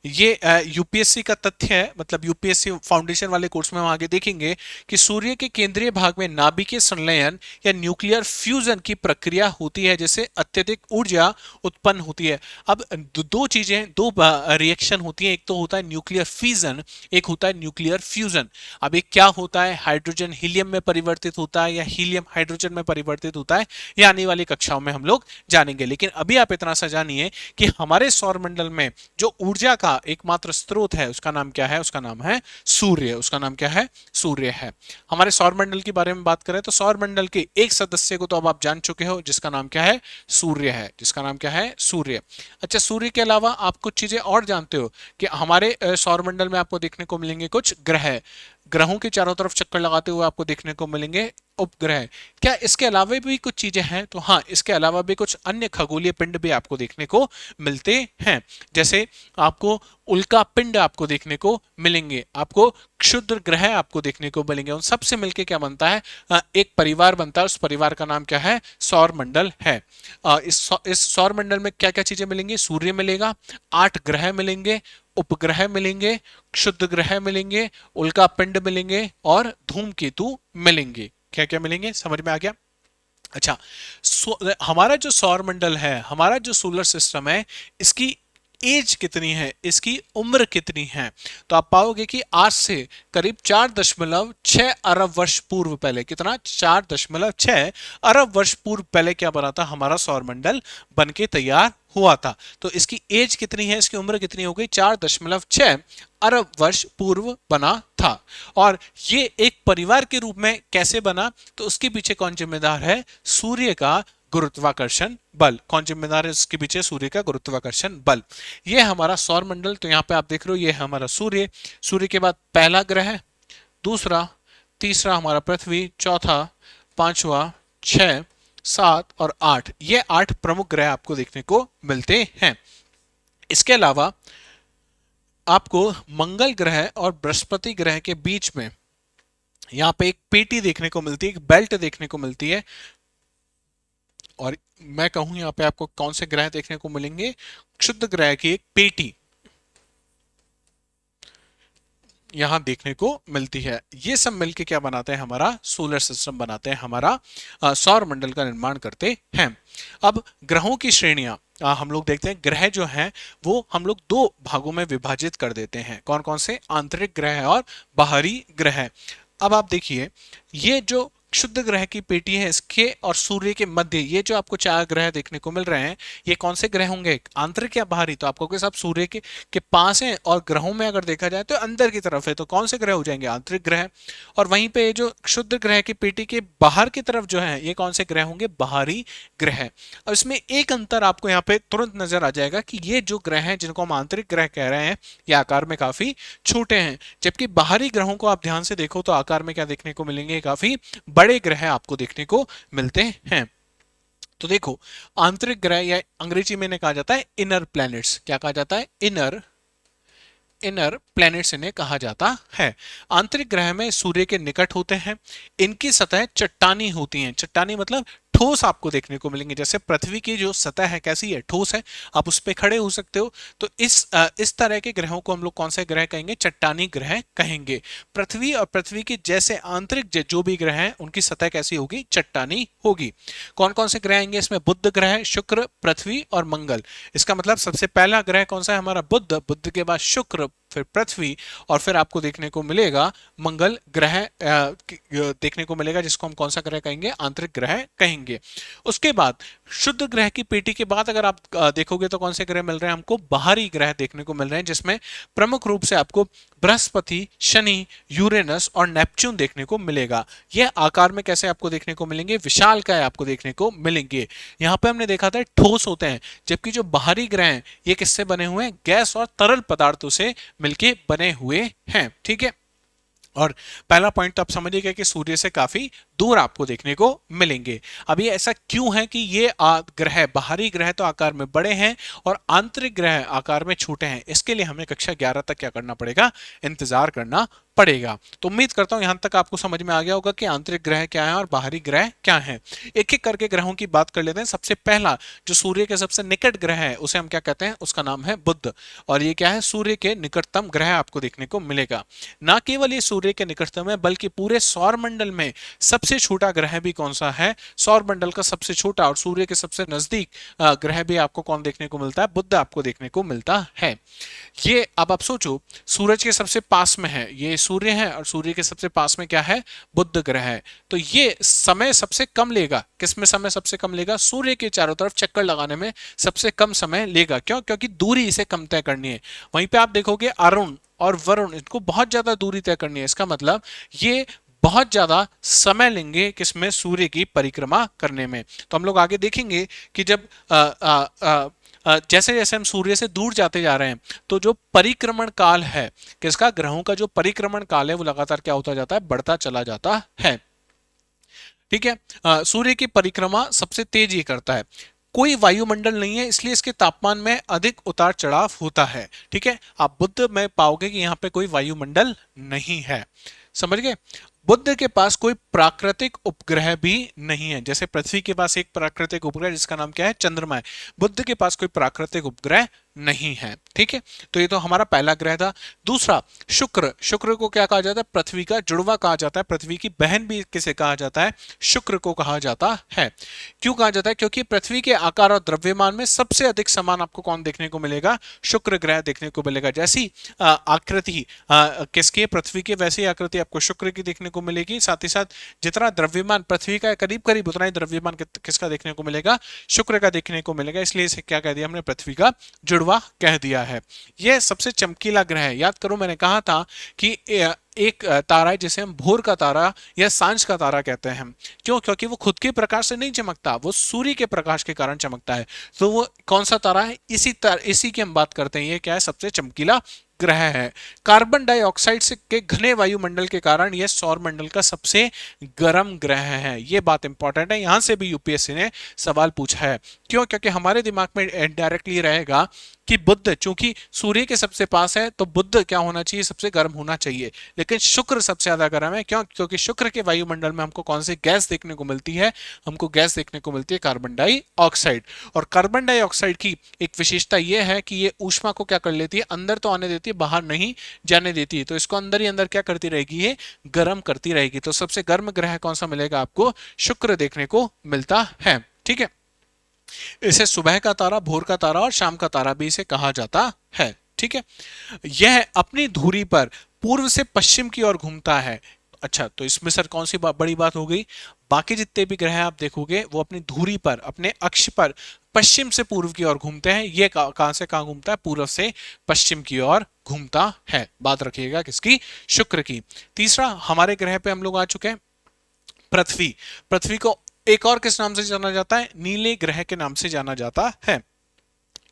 ये यूपीएससी का तथ्य है, मतलब यूपीएससी फाउंडेशन वाले कोर्स में हम आगे देखेंगे कि सूर्य के केंद्रीय भाग में नाभिकीय संलयन या न्यूक्लियर फ्यूजन की प्रक्रिया होती है, जिससे अत्यधिक ऊर्जा उत्पन्न होती है। अब दो चीजें, दो रिएक्शन होती हैं, एक तो होता है न्यूक्लियर फ्यूजन, एक होता है न्यूक्लियर फ्यूजन। अब एक क्या होता है? हाइड्रोजन हीलियम में परिवर्तित होता है या हीलियम हाइड्रोजन में परिवर्तित होता है, ये आने वाली कक्षाओं में हम लोग जानेंगे। लेकिन अभी आप इतना सा जानिए कि हमारे सौरमंडल में जो ऊर्जा का एकमात्र स्रोत है उसका नाम क्या है? उसका नाम है सूर्य। उसका नाम क्या है? सूर्य है। हमारे सौरमंडल के बारे में बात करें तो सौरमंडल के एक सदस्य को तो अब आप जान चुके हो, जिसका नाम क्या है? सूर्य है। जिसका नाम क्या है? सूर्य। अच्छा, सूर्य के अलावा आप कुछ चीजें और जानते हो कि हमारे सौरमंडल में आपको देखने को मिलेंगे कुछ ग्रह, ग्रहों के चारों तरफ चक्कर लगाते हुए आपको देखने को मिलेंगे उपग्रह। क्या इसके अलावा भी कुछ चीजें हैं? तो हाँ, इसके अलावा भी कुछ अन्य खगोलीय पिंड भी आपको देखने को मिलते हैं। जैसे आपको उल्का पिंड आपको देखने को मिलेंगे, आपको क्षुद्र ग्रह आपको देखने को मिलेंगे। उन सबसे मिलके क्या बनता है? एक परिवार बनता है। उस परिवार का नाम क्या है? सौरमंडल है। इस सौरमंडल में क्या क्या चीजें मिलेंगी? सूर्य मिलेगा, 8 ग्रह मिलेंगे, उपग्रह मिलेंगे, क्षुद्र ग्रह मिलेंगे, उल्का पिंड मिलेंगे और धूमकेतु मिलेंगे। क्या क्या मिलेंगे? समझ में आ गया? अच्छा, हमारा जो सौरमंडल है, हमारा जो सोलर सिस्टम है, इसकी एज कितनी है, इसकी उम्र कितनी है? तो आप पाओगे कि आज से करीब 4.6 अरब वर्ष पूर्व पहले, कितना? 4.6 अरब वर्ष पूर्व पहले क्या बना था? हमारा सौरमंडल बन के तैयार हुआ था। तो इसकी एज कितनी है, इसकी उम्र कितनी हो गई? 4.6 अरब वर्ष पूर्व बना था। और ये एक परिवार के रूप में कैसे बना? तो उसके पीछे कौन जिम्मेदार है? सूर्य का गुरुत्वाकर्षण बल। कौन जिम्मेदार है इसके पीछे? सूर्य का गुरुत्वाकर्षण बल। ये हमारा सौरमंडल। तो यहाँ पे आप देख रहे हो, ये है हमारा सूर्य। सूर्य के बाद पहला ग्रह, दूसरा, तीसरा हमारा पृथ्वी, चौथा, पांचवा, 6, 7 और 8। ये 8 प्रमुख ग्रह आपको देखने को मिलते हैं। इसके अलावा आपको मंगल ग्रह और बृहस्पति ग्रह के बीच में यहाँ पे एक पेटी देखने को मिलती है, एक बेल्ट देखने को मिलती है। और मैं कहूं यहाँ पे आपको कौन से ग्रह देखने को मिलेंगे? क्षुद्र ग्रह की एक पेटी यहां देखने को मिलती है। ये सब मिलके क्या बनाते हैं? हमारा सोलर सिस्टम बनाते हैं, हमारा सौर मंडल का निर्माण करते हैं। अब ग्रहों की श्रेणियां हम लोग देखते हैं। ग्रह जो हैं वो हम लोग दो भागों में विभाजित कर देते हैं। कौन कौन से? आंतरिक ग्रह और बाहरी ग्रह। अब आप देखिए, ये जो क्षुद्र ग्रह की पेटी है, इसके और सूर्य के मध्य ये जो आपको 4 ग्रह देखने को मिल रहे हैं, ये कौन से ग्रह होंगे? आंतरिक या बाहरी? तो आपको सब सूर्य के पास हैं, और ग्रहों में अगर देखा जाए तो अंदर की तरफ है, तो कौन से ग्रह हो जाएंगे? आंतरिक ग्रह। और वहीं पे जो क्षुद्र ग्रह की पेटी के बाहर की तरफ जो है, ये कौन से ग्रह होंगे? बाहरी ग्रह। और इसमें एक अंतर आपको यहाँ पे तुरंत नजर आ जाएगा कि ये जो ग्रह हैं जिनको हम आंतरिक ग्रह कह रहे हैं, ये आकार में काफी छोटे हैं, जबकि बाहरी ग्रहों को आप ध्यान से देखो तो आकार में क्या देखने को मिलेंगे? काफी बड़े ग्रह आपको देखने को मिलते हैं। तो देखो, आंतरिक ग्रह या अंग्रेजी में कहा जाता है इनर प्लैनेट्स। क्या कहा जाता है? इनर प्लैनेट्स इन्हें कहा जाता है। आंतरिक ग्रह में सूर्य के निकट होते हैं। इनकी सतह चट्टानी होती हैं। चट्टानी मतलब ठोस आपको देखने को मिलेंगे। जैसे पृथ्वी की जो सतह है कैसी है? ठोस है, आप उस पर खड़े हो सकते हो। तो इस तरह के ग्रहों को हम लोग कौन से ग्रह कहेंगे? चट्टानी ग्रह कहेंगे। पृथ्वी और पृथ्वी के जैसे आंतरिक जो भी ग्रह हैं उनकी सतह कैसी होगी? चट्टानी होगी। कौन कौन से ग्रह आएंगे इसमें? बुध ग्रह, शुक्र, पृथ्वी और मंगल। इसका मतलब सबसे पहला ग्रह कौन सा है? हमारा बुध। बुध के बाद शुक्र, फिर पृथ्वी, और फिर आपको देखने को मिलेगा मंगल ग्रह देखने को मिलेगा, जिसको हम कौन सा ग्रह कहेंगे? आंतरिक ग्रह कहेंगे। उसके बाद शुद्ध ग्रह की पेटी के बाद अगर आप देखोगे तो कौन से ग्रह मिल रहे हैं हमको? बाहरी ग्रह देखने को मिल रहे हैं, जिसमें प्रमुख रूप से आपको बृहस्पति, शनि, यूरेनस और नेपच्यून देखने को मिलेगा। यह आकार में कैसे आपको देखने को मिलेंगे? विशालकाय आपको देखने को मिलेंगे। यहाँ पे हमने देखा था ठोस होते हैं, जबकि जो बाहरी ग्रह हैं ये किससे बने हुए हैं? गैस और तरल पदार्थों से मिलके बने हुए हैं। ठीक है, और पहला पॉइंट तो आप समझिएगा कि सूर्य से काफी दूर आपको देखने को मिलेंगे। अब ये ऐसा क्यों है कि ये ग्रह, बाहरी ग्रह तो आकार में बड़े हैं और आंतरिक ग्रह आकार में छोटे हैं, इसके लिए हमें कक्षा 11 तक क्या करना पड़ेगा, इंतजार करना पड़ेगा। तो उम्मीद करता हूं यहां तक आपको समझ में आ गया होगा कि आंतरिक ग्रह क्या है और बाहरी ग्रह क्या है। एक एक करके ग्रहों की बात कर लेते हैं। सबसे पहला जो सूर्य के सबसे निकट ग्रह है उसे हम क्या कहते हैं, उसका नाम है बुध। और ये क्या है, सूर्य के निकटतम ग्रह आपको देखने को मिलेगा। ना केवल ये सूर्य के निकटतम है बल्कि पूरे सौर मंडल में सबसे छोटा ग्रह भी कौन सा है, सौर मंडल का सबसे छोटा और सूर्य के सबसे नजदीक ग्रह भी आपको कौन देखने को मिलता है, बुध आपको देखने को मिलता है। ये अब आप सोचो, सूरज के सबसे पास में है ये सूर्य है और सूर्य के सबसे पास में क्या है, बुध ग्रह है। तो ये समय सबसे कम लेगा, किसमें समय सबसे कम लेगा, सूर्य के चारों तरफ चक्कर लगाने में सबसे कम समय लेगा। क्यों, क्योंकि दूरी इसे कम तय करनी है। वहीं पे आप देखोगे अरुण और वरुण, इनको बहुत ज्यादा दूरी तय करनी है। इसका मतलब ये बहुत ज्यादा समय लेंगे किसमें, सूर्य की परिक्रमा करने में। तो हम लोग आगे देखेंगे कि जब जैसे जैसे हम सूर्य से दूर जाते जा रहे हैं तो जो परिक्रमण काल है किसका, ग्रहों का जो परिक्रमण काल है वो लगातार क्या होता जाता है, बढ़ता चला जाता है। ठीक है, सूर्य की परिक्रमा सबसे तेज ये करता है। कोई वायुमंडल नहीं है इसलिए इसके तापमान में अधिक उतार चढ़ाव होता है। ठीक है, आप बुध में पाओगे कि यहाँ पे कोई वायुमंडल नहीं है। समझ गए। बुध के पास कोई प्राकृतिक उपग्रह भी नहीं है। जैसे पृथ्वी के पास एक प्राकृतिक उपग्रह जिसका नाम क्या है, चंद्रमा है, बुध के पास कोई प्राकृतिक उपग्रह नहीं है। ठीक है, तो ये तो हमारा पहला ग्रह था। दूसरा शुक्र, शुक्र को क्या कहा जाता है, पृथ्वी का जुड़वा कहा जाता है। पृथ्वी की बहन भी किसे कहा जाता है, शुक्र को कहा जाता है। क्यों कहा जाता है, क्योंकि पृथ्वी के आकार और द्रव्यमान में सबसे अधिक समान आपको कौन देखने को मिलेगा, शुक्र ग्रह देखने को मिलेगा। जैसी आकृति किसकी, पृथ्वी की, वैसी आकृति आपको शुक्र की देखने को मिलेगी। साथ ही साथ जितना द्रव्यमान पृथ्वी का करीब करीब उतना ही द्रव्यमान किसका देखने को मिलेगा, शुक्र का देखने को मिलेगा। इसलिए इसे क्या कह दिया हमने, पृथ्वी का जुड़वा कह दिया है। यह सबसे चमकीला ग्रह है। याद करो मैंने कहा था कि एक तारा है जिसे हम भोर का तारा या सांझ का तारा कहते हैं। क्यों, क्योंकि वो खुद के प्रकाश से नहीं चमकता, वो सूर्य के प्रकाश के कारण चमकता है। तो वो कौन सा तारा है, इसी की हम बात करते हैं। ये क्या है, सबसे चमकीला ग्रह है। कार्बन डाइऑक्साइड के घने वायुमंडल के कारण यह सौर मंडल का सबसे गर्म ग्रह है। यह बात इंपॉर्टेंट है, यहां से भी यूपीएससी ने सवाल पूछा है। क्यों, क्योंकि हमारे दिमाग में डायरेक्टली रहेगा कि बुध चूंकि सूर्य के सबसे पास है तो बुध क्या होना चाहिए, सबसे गर्म होना चाहिए। लेकिन शुक्र सबसे ज्यादा गर्म है। क्यों, क्योंकि शुक्र के वायुमंडल में हमको कौन सी गैस देखने को मिलती है, हमको गैस देखने को मिलती है कार्बन डाइऑक्साइड। और कार्बन डाइऑक्साइड की एक विशेषता यह है कि ये ऊष्मा को क्या कर लेती है, अंदर तो आने देती है, बाहर नहीं जाने देती है। तो इसको अंदर ही अंदर क्या करती रहेगी, ये गर्म करती रहेगी। तो सबसे गर्म ग्रह कौन सा मिलेगा आपको, शुक्र देखने को मिलता है। ठीक है, इसे सुबह का तारा, भोर का तारा और शाम का तारा भी इसे कहा जाता है। ठीक है, यह अपनी धुरी पर पूर्व से पश्चिम की ओर घूमता है। अच्छा, तो इसमें सर कौन सी बड़ी बात हो गई, बाकी जितने भी ग्रह आप देखोगे वो अपनी धुरी पर, अपने अक्ष पर पश्चिम से पूर्व की ओर घूमते हैं। ये कहां से कहां घूमता है, पूर्व से पश्चिम की ओर घूमता है। बात रखिएगा किसकी, शुक्र की। तीसरा हमारे ग्रह पे हम लोग आ चुके हैं, पृथ्वी। पृथ्वी को एक और किस नाम से जाना जाता है, नीले ग्रह के नाम से जाना जाता है।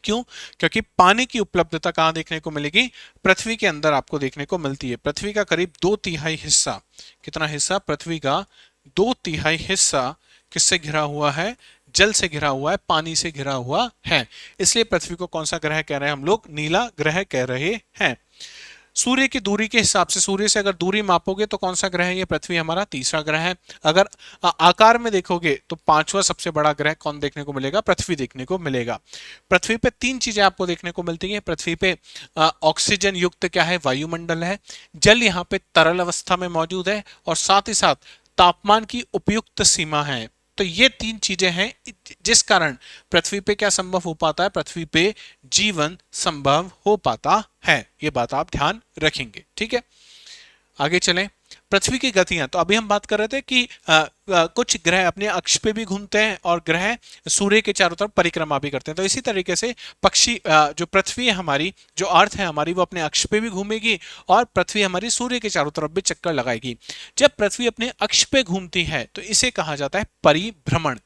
क्यों, क्योंकि पानी की उपलब्धता कहां देखने को मिलेगी, पृथ्वी के अंदर आपको देखने को मिलती है। पृथ्वी का करीब 2/3 हिस्सा, कितना हिस्सा, पृथ्वी का 2/3 हिस्सा किससे घिरा हुआ है, जल से घिरा हुआ है, पानी से घिरा हुआ है। इसलिए पृथ्वी को कौन सा ग्रह कह रहे हैं हम लोग, नीला ग्रह कह रहे हैं। सूर्य की दूरी के हिसाब से, सूर्य से अगर दूरी मापोगे तो कौन सा ग्रह है, ये पृथ्वी हमारा तीसरा ग्रह है। अगर आकार में देखोगे तो पांचवा सबसे बड़ा ग्रह कौन देखने को मिलेगा, पृथ्वी देखने को मिलेगा। पृथ्वी पे तीन चीजें आपको देखने को मिलती हैं। पृथ्वी पे ऑक्सीजन युक्त क्या है, वायुमंडल है, जल यहाँ पे तरल अवस्था में मौजूद है और साथ ही साथ तापमान की उपयुक्त सीमा है। तो ये तीन चीजें हैं जिस कारण पृथ्वी पे क्या संभव हो पाता है, पृथ्वी पे जीवन संभव हो पाता है। ये बात आप ध्यान रखेंगे। ठीक है, आगे चलें। पृथ्वी की गतियां, तो अभी हम बात कर रहे थे कि कुछ ग्रह अपने अक्ष पे भी घूमते हैं और ग्रह सूर्य के चारों तरफ परिक्रमा भी करते हैं। तो इसी तरीके से पक्षी जो पृथ्वी है हमारी, जो अर्थ है हमारी, वो अपने अक्ष पे भी घूमेगी और पृथ्वी हमारी सूर्य के चारों तरफ भी चक्कर लगाएगी। जब पृथ्वी अपने अक्ष पे घूमती है तो इसे कहा जाता है परिभ्रमण।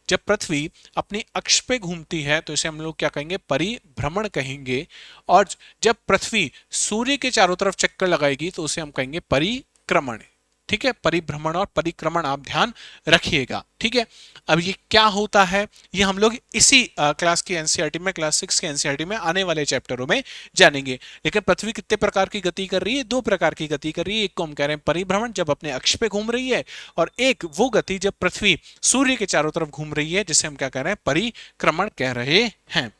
जब पृथ्वी अपने अक्ष पे घूमती है तो इसे हम लोग क्या कहेंगे, परिभ्रमण कहेंगे। और जब पृथ्वी सूर्य के चारों तरफ चक्कर लगाएगी तो उसे हम कहेंगे परिक्रमा। परिक्रमण, ठीक है, परिभ्रमण और परिक्रमण आप ध्यान रखिएगा, ठीक है। अब ये क्या होता है, ये हम लोग इसी क्लास की एनसीईआरटी में, क्लास 6 के एनसीईआरटी में आने वाले चैप्टरों में जानेंगे। लेकिन पृथ्वी कितने प्रकार की गति कर रही है, दो प्रकार की गति कर रही है। एक को हम कह रहे हैं परिभ्रमण, जब अपने अक्ष पे घूम रही है, और एक वो गति जब पृथ्वी सूर्य के चारों तरफ घूम रही है, जिसे हम क्या कह रहे हैं, परिक्रमण कह रहे हैं।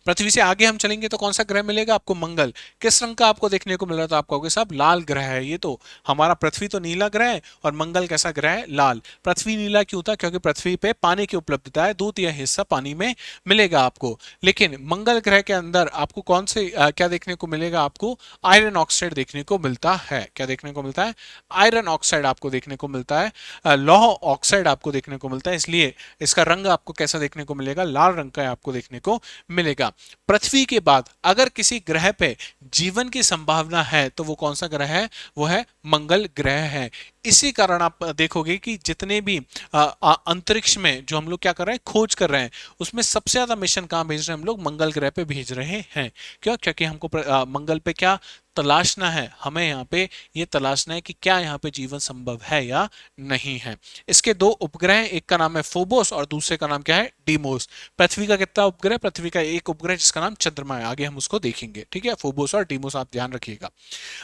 पृथ्वी से आगे हम चलेंगे तो कौन सा ग्रह मिलेगा आपको, मंगल। किस रंग का आपको देखने को मिल रहा था, आपको कहोगे साहब लाल ग्रह है ये तो, हमारा पृथ्वी तो नीला ग्रह है और मंगल कैसा ग्रह है, लाल। पृथ्वी नीला क्यों था, क्योंकि पृथ्वी पे पानी की उपलब्धता है, 2/3 हिस्सा पानी में मिलेगा आपको। लेकिन मंगल ग्रह के अंदर आपको कौन से क्या देखने को मिलेगा, आपको आयरन ऑक्साइड देखने को मिलता है। क्या देखने को मिलता है, आयरन ऑक्साइड आपको देखने को मिलता है, लौह ऑक्साइड आपको देखने को मिलता है, इसलिए इसका रंग आपको कैसा देखने को मिलेगा, लाल रंग का आपको देखने को मिलेगा। पृथ्वी के बाद अगर किसी ग्रह पे जीवन की संभावना है तो वो कौन सा ग्रह है, वो है मंगल ग्रह है। इसी कारण आप देखोगे कि जितने भी अंतरिक्ष में जो हम लोग क्या कर रहे हैं, खोज कर रहे हैं, उसमें सबसे ज्यादा मिशन कहां भेज रहे हैं हम लोग, मंगल ग्रह पे भेज रहे हैं। क्यों, क्योंकि हमको मंगल पे क्या तलाशना है, हमें यहाँ पे ये तलाशना है कि क्या यहाँ पे जीवन संभव है या नहीं है। इसके दो उपग्रह, एक का नाम है फोबोस और दूसरे का नाम क्या है, डीमोस। पृथ्वी का कितना उपग्रह, पृथ्वी का एक उपग्रह जिसका नाम चंद्रमा है, आगे हम उसको देखेंगे, ठीक है। फोबोस और डीमोस आप ध्यान रखिएगा।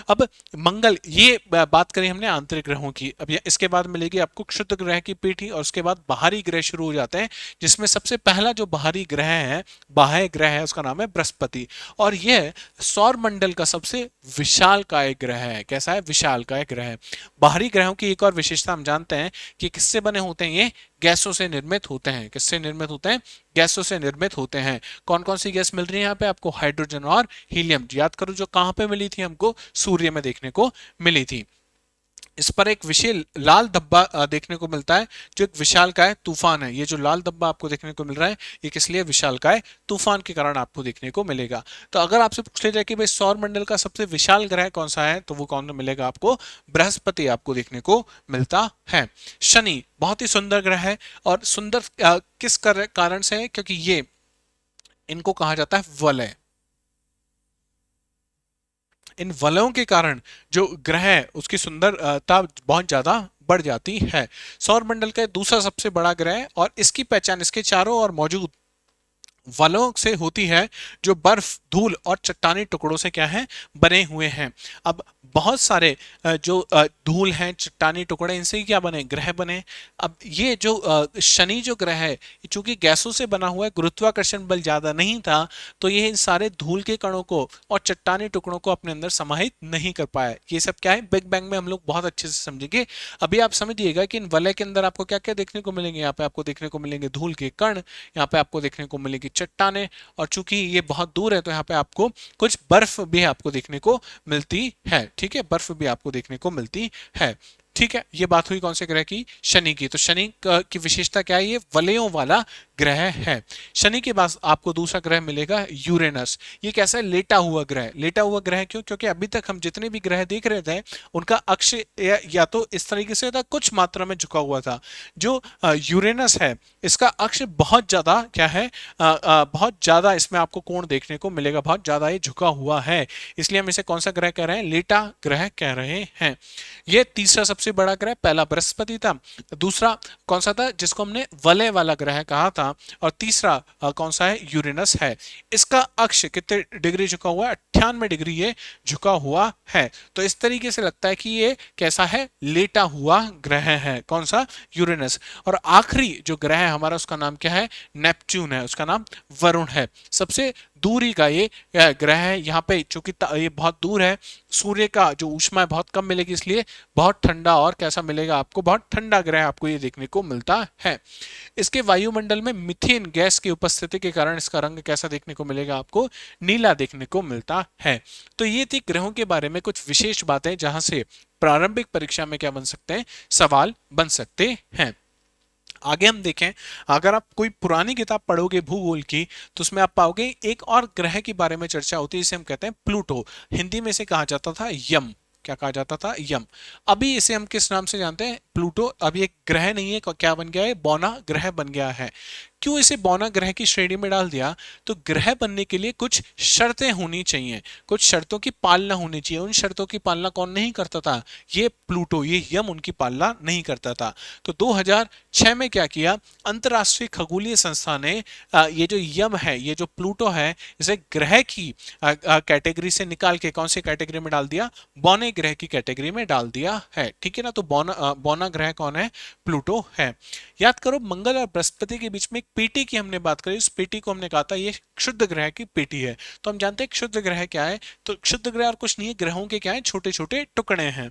अब मंगल, ये बात करी हमने आंतरिक ग्रहों की। अब इसके बाद मिलेगी आपको क्षुद्र ग्रह की पीठी, और उसके बाद बाहरी ग्रह शुरू हो जाते हैं, जिसमें सबसे पहला जो बाहरी ग्रह है, बाह्य ग्रह है, उसका नाम है बृहस्पति। और यह सौर मंडल का सबसे विशालकाय ग्रह है। कैसा है, विशालकाय ग्रह है। बाहरी ग्रहों की एक और विशेषता हम जानते हैं कि किससे बने होते हैं, ये गैसों से निर्मित होते हैं। किससे निर्मित होते हैं, गैसों से निर्मित होते हैं। कौन कौन सी गैस मिल रही है यहाँ पे आपको, हाइड्रोजन और हीलियम। याद करो जो कहां पे मिली थी हमको, सूर्य में देखने को मिली थी। इस पर एक विशेष लाल धब्बा देखने को मिलता है, जो एक विशालकाय तूफान है। ये जो लाल धब्बा आपको देखने को मिल रहा है, ये किस लिए, विशालकाय तूफान के कारण आपको देखने को मिलेगा। तो अगर आपसे पूछ लिया जाए कि भाई सौर मंडल का सबसे विशाल ग्रह कौन सा है, तो वो कौन मिलेगा आपको, बृहस्पति आपको देखने को मिलता है। शनि बहुत ही सुंदर ग्रह है, और सुंदर किस कारण से है, क्योंकि ये इनको कहा जाता है वलय। इन वलयों के कारण जो ग्रह है उसकी सुंदरता बहुत ज्यादा बढ़ जाती है। सौर मंडल का दूसरा सबसे बड़ा ग्रह है, और इसकी पहचान इसके चारों ओर मौजूद वलयों से होती है, जो बर्फ, धूल और चट्टानी टुकड़ों से क्या है, बने हुए हैं। अब बहुत सारे जो धूल हैं, चट्टानी टुकड़े, इनसे ही क्या बने, ग्रह बने। अब ये जो शनि जो ग्रह है, चूंकि गैसों से बना हुआ है, गुरुत्वाकर्षण बल ज्यादा नहीं था, तो ये इन सारे धूल के कणों को और चट्टानी टुकड़ों को अपने अंदर समाहित नहीं कर पाया। ये सब क्या है, बिग बैंग में हम लोग बहुत अच्छे से समझेंगे। अभी आप समझिएगा कि इन वलय के अंदर आपको क्या क्या देखने को मिलेंगे। यहाँ पे आपको देखने को मिलेंगे धूल के कण, यहाँ पे आपको देखने को मिलेगी चट्टाने, और चूंकि ये बहुत दूर है तो यहाँ पे आपको कुछ बर्फ भी आपको देखने को मिलती है, ठीक है, बर्फ भी आपको देखने को मिलती है। ठीक है, ये बात हुई कौन से ग्रह की, शनि की। तो शनि की विशेषता क्या है, ये वलयों वाला ग्रह है। शनि के बाद आपको दूसरा ग्रह मिलेगा यूरेनस। ये कैसा है, लेटा हुआ ग्रह। लेटा हुआ ग्रह क्यों, क्योंकि अभी तक हम जितने भी ग्रह देख रहे थे उनका अक्ष या तो इस तरीके से था, कुछ मात्रा में झुका हुआ था। जो यूरेनस है, इसका अक्ष बहुत ज्यादा क्या है, बहुत ज्यादा इसमें आपको कोण देखने को मिलेगा, बहुत ज्यादा ये झुका हुआ है, इसलिए हम इसे कौन सा ग्रह कह रहे हैं, लेटा ग्रह कह रहे हैं। ये तीसरा सबसे बड़ा ग्रह, पहला बृहस्पति था, दूसरा कौन सा था जिसको हमने वलय वाला ग्रह कहा था, और तीसरा कौन सा है, यूरेनस है। इसका अक्ष कितने डिग्री झुका हुआ है, 98 डिग्री ये झुका हुआ है। तो इस तरीके से लगता है कि ये कैसा है, लेटा हुआ ग्रह है, कौन सा, यूरेनस। और आखिरी जो ग्रह है हमारा, उसका नाम क्या है, नेपच्यून है, उसका नाम वरुण है। सबसे दूरी का ये ग्रह है। यहाँ पे चूंकि ये बहुत दूर है, सूर्य का जो ऊष्मा है बहुत कम मिलेगी, इसलिए बहुत ठंडा, और कैसा मिलेगा आपको, बहुत ठंडा ग्रह आपको ये देखने को मिलता है। इसके वायुमंडल में मीथेन गैस की उपस्थिति के कारण इसका रंग कैसा देखने को मिलेगा आपको, नीला देखने को मिलता है। तो ये थी ग्रहों के बारे में कुछ विशेष बातें, जहां से प्रारंभिक परीक्षा में क्या बन सकते हैं, सवाल बन सकते हैं। आगे हम देखें, अगर आप कोई पुरानी किताब पढ़ोगे भूगोल की, तो उसमें आप पाओगे एक और ग्रह के बारे में चर्चा होती है, जिसे हम कहते हैं प्लूटो। हिंदी में इसे कहा जाता था यम। क्या कहा जाता था, यम। अभी इसे हम किस नाम से जानते हैं, प्लूटो। अभी एक ग्रह नहीं है, क्या बन गया है, बौना ग्रह बन गया है। क्यों इसे बौना ग्रह की श्रेणी में डाल दिया? तो ग्रह बनने के लिए कुछ शर्तें होनी चाहिए, कुछ शर्तों की पालना होनी चाहिए। उन शर्तों की पालना कौन नहीं करता था? ये प्लूटो, ये यम उनकी पालना नहीं करता था। तो 2006 में क्या किया, अंतरराष्ट्रीय खगोलीय संस्था ने ये जो यम है, ये जो प्लूटो है, इसे ग्रह की कैटेगरी से निकाल के कौन सी कैटेगरी में डाल दिया? बौने ग्रह की कैटेगरी में डाल दिया है। ठीक है ना? तो बौना ग्रह कौन है? प्लूटो है। याद करो, मंगल और बृहस्पति के बीच में एक पेटी की हमने बात करी, उस पेटी को हमने कहा था ये क्षुद्र ग्रह की पेटी है। तो हम जानते हैं क्षुद्र ग्रह क्या है। तो क्षुद्र ग्रह और कुछ नहीं है, ग्रहों के क्या है? छोटे छोटे टुकड़े हैं,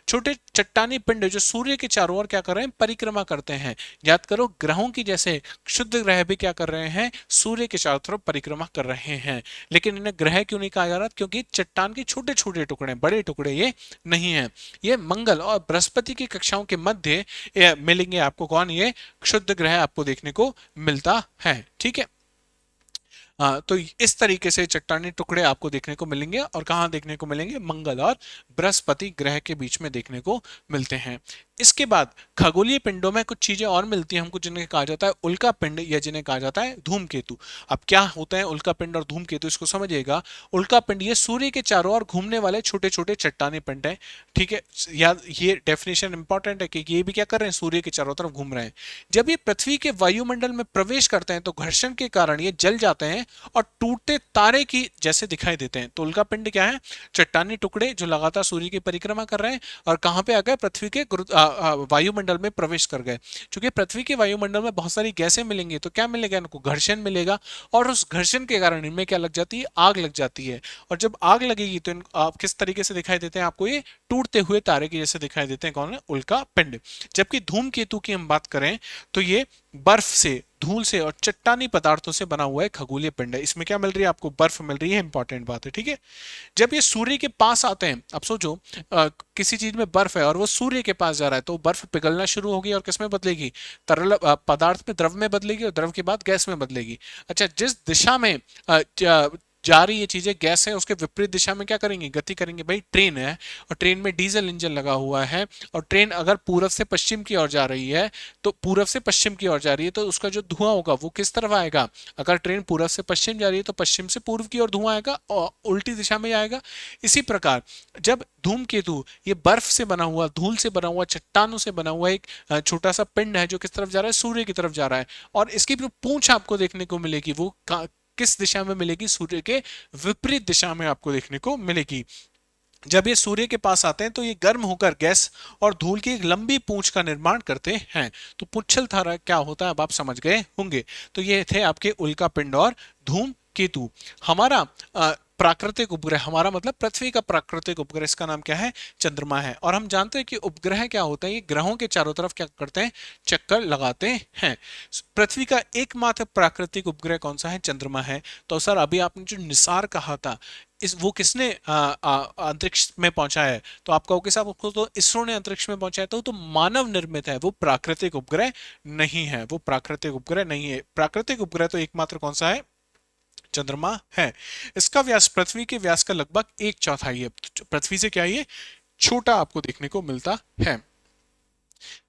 छोटे चट्टानी पिंड जो सूर्य के चारों ओर क्या कर रहे हैं? परिक्रमा करते हैं। याद करो, ग्रहों की जैसे क्षुद्र ग्रह भी क्या कर रहे हैं? सूर्य के चारों तरफ परिक्रमा कर रहे हैं। लेकिन इन्हें ग्रह क्यों नहीं कहा जा रहा? क्योंकि चट्टान के छोटे छोटे टुकड़े, बड़े टुकड़े ये नहीं है। ये मंगल और बृहस्पति की कक्षाओं के मध्य मिलेंगे आपको कौन? ये क्षुद्र ग्रह आपको देखने को मिलता है। ठीक है। तो इस तरीके से चट्टानी टुकड़े आपको देखने को मिलेंगे, और कहां देखने को मिलेंगे? मंगल और बृहस्पति ग्रह के बीच में देखने को मिलते हैं। इसके बाद खगोलीय पिंडों में कुछ चीजें और मिलती हैं हमको, जिन्हें कहा जाता है उल्का पिंड, या जिन्हें कहा जाता है धूमकेतु। अब क्या होते हैं उल्का पिंड और धूमकेतु, इसको समझिएगा। उल्का पिंड ये सूर्य के चारों ओर घूमने वाले छोटे छोटे चट्टानी पिंड है। ठीक है, याद, ये डेफिनेशन इंपॉर्टेंट है कि ये भी क्या कर रहे हैं? सूर्य के चारों तरफ घूम रहे हैं। जब ये पृथ्वी के वायुमंडल में प्रवेश करते हैं तो घर्षण के कारण ये जल जाते हैं और टूटते तारे की जैसे दिखाई देते हैं। तो उल्का पिंड क्या है? चट्टानी टुकड़े जो लगातार सूर्य की परिक्रमा कर रहे हैं और कहां पे आ गए? पृथ्वी के वायुमंडल में प्रवेश कर गए। क्योंकि पृथ्वी के वायुमंडल में बहुत सारी गैसें मिलेंगी, तो क्या मिलेगा इनको? घर्षण मिलेगा, और उस घर्षण के कारण इनमें क्या लग जाती है? आग लग जाती है। और जब आग लगेगी तो आप किस तरीके से दिखाई देते हैं आपको? ये टूटते हुए तारे की जैसे दिखाई देते हैं। कौन है? उल्का पिंड। जबकि धूमकेतु की हम बात करें तो ये बर्फ से, धूल से और चट्टानी पदार्थों से बना हुआ है खगोलीय पिंड है। इसमें क्या मिल रही है आपको? बर्फ मिल रही है। इंपॉर्टेंट बात है। ठीक है। जब ये सूर्य के पास आते हैं, अब सोचो किसी चीज में बर्फ है और वो सूर्य के पास जा रहा है, तो बर्फ पिघलना शुरू होगी और किस में बदलेगी? तरल पदार्थ में, द्रव में बदलेगी, और द्रव के बाद गैस में बदलेगी। अच्छा, जिस दिशा में जा रही ये चीजें, गैस है, उसके विपरीत दिशा में क्या करेंगे? गति करेंगे। भाई ट्रेन है और ट्रेन में डीजल इंजन लगा हुआ है, और ट्रेन अगर पूरब से पश्चिम की ओर जा रही है, तो पूरब से पश्चिम की ओर जा रही है, तो उसका जो धुआं होगा वो किस तरफ आएगा? अगर ट्रेन पूरब से पश्चिम जा रही है तो पश्चिम से पूर्व की ओर धुआं आएगा, और उल्टी दिशा में आएगा। इसी प्रकार जब धूमकेतु ये बर्फ से बना हुआ, धूल से बना हुआ, चट्टानों से बना हुआ एक छोटा सा पिंड है जो किस तरफ जा रहा है? सूर्य की तरफ जा रहा है। और इसकी जो पूंछ आपको देखने को मिलेगी वो किस दिशा में मिलेगी? सूर्य के विपरीत दिशा में आपको देखने को मिलेगी। जब ये सूर्य के पास आते हैं तो ये गर्म होकर गैस और धूल की एक लंबी पूंछ का निर्माण करते हैं। तो पुच्छल धारा क्या होता है अब आप समझ गए होंगे। तो ये थे आपके उल्का पिंड और धूमकेतु। हमारा प्राकृतिक उपग्रह, हमारा मतलब पृथ्वी का प्राकृतिक उपग्रह, इसका नाम क्या है? चंद्रमा है। और हम जानते हैं कि उपग्रह क्या होता है? ये ग्रहों के चारों तरफ क्या करते हैं? चक्कर लगाते हैं। पृथ्वी का एकमात्र प्राकृतिक उपग्रह कौन सा है? चंद्रमा है। तो सर अभी आपने जो निसार कहा था, इस वो किसने अंतरिक्ष में पहुंचा है? तो आप कहोगे साहब उसको तो इसरो ने अंतरिक्ष में पहुंचाया, तो मानव निर्मित है, वो प्राकृतिक उपग्रह नहीं है। वो प्राकृतिक उपग्रह नहीं है। प्राकृतिक उपग्रह तो एकमात्र कौन सा है? चंद्रमा है। इसका व्यास पृथ्वी के व्यास का लगभग 1/4 है। पृथ्वी से क्या ये छोटा आपको देखने को मिलता है।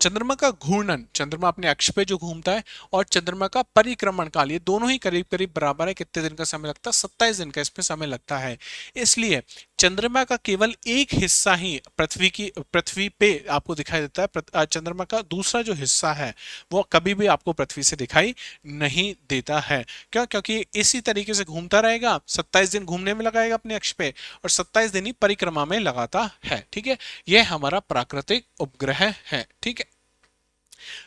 चंद्रमा का घूर्णन, चंद्रमा अपने अक्ष पे जो घूमता है, और चंद्रमा का परिक्रमण काल, ये दोनों ही करीब करीब बराबर है। कितने दिन का समय लगता है? 27 दिन का इसमें समय लगता है। इसलिए चंद्रमा का केवल एक हिस्सा ही पृथ्वी पे आपको दिखाई देता है। चंद्रमा का दूसरा जो हिस्सा है वो कभी भी आपको पृथ्वी से दिखाई नहीं देता है। क्यों? क्योंकि इसी तरीके से घूमता रहेगा, 27 दिन घूमने में लगाएगा अपने अक्ष पे, और 27 दिन ही परिक्रमा में लगाता है। ठीक है, यह हमारा प्राकृतिक उपग्रह है। ठीक है।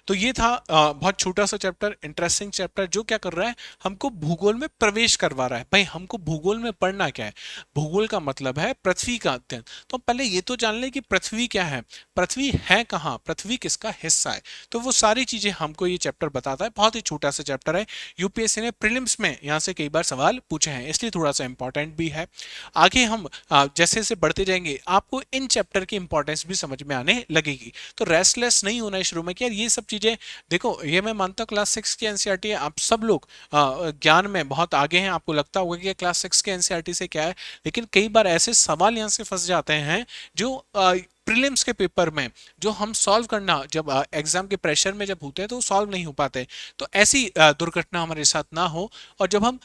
तो ये था बहुत छोटा सा चैप्टर, इंटरेस्टिंग चैप्टर, जो क्या कर रहा है? हमको भूगोल में प्रवेश करवा रहा है। भाई हमको भूगोल में पढ़ना क्या है? भूगोल का मतलब है पृथ्वी का अध्ययन। तो पहले ये तो जान ले कि पृथ्वी क्या है, पृथ्वी है कहाँ, पृथ्वी किसका हिस्सा है। तो वो सारी चीजें हमको ये चैप्टर बताता है। बहुत ही छोटा सा चैप्टर है, यूपीएससी ने प्रीलिम्स में यहाँ से कई बार सवाल पूछे हैं, इसलिए थोड़ा सा इंपॉर्टेंट भी है। आगे हम जैसे जैसे बढ़ते जाएंगे आपको इन चैप्टर की इंपॉर्टेंस भी समझ में आने लगेगी। तो रेस्टलेस नहीं होना है शुरू में कि यार ये सब चीजें, देखो ये मैं मानता हूँ क्लास 6 की एनसीईआरटी है, आप सब लोग ज्ञान में बहुत आगे हैं, आपको लगता होगा कि क्लास 6 के एनसीईआरटी से क्या है, लेकिन कई बार ऐसे सवाल यहाँ से फंस जाते हैं जो प्रीलिम्स के पेपर में जो हम सॉल्व करना जब एग्जाम के प्रेशर में जब होते हैं तो सॉल्व नहीं हो पाते। तो ऐसी दुर्घटना हमारे साथ ना हो, और जब हम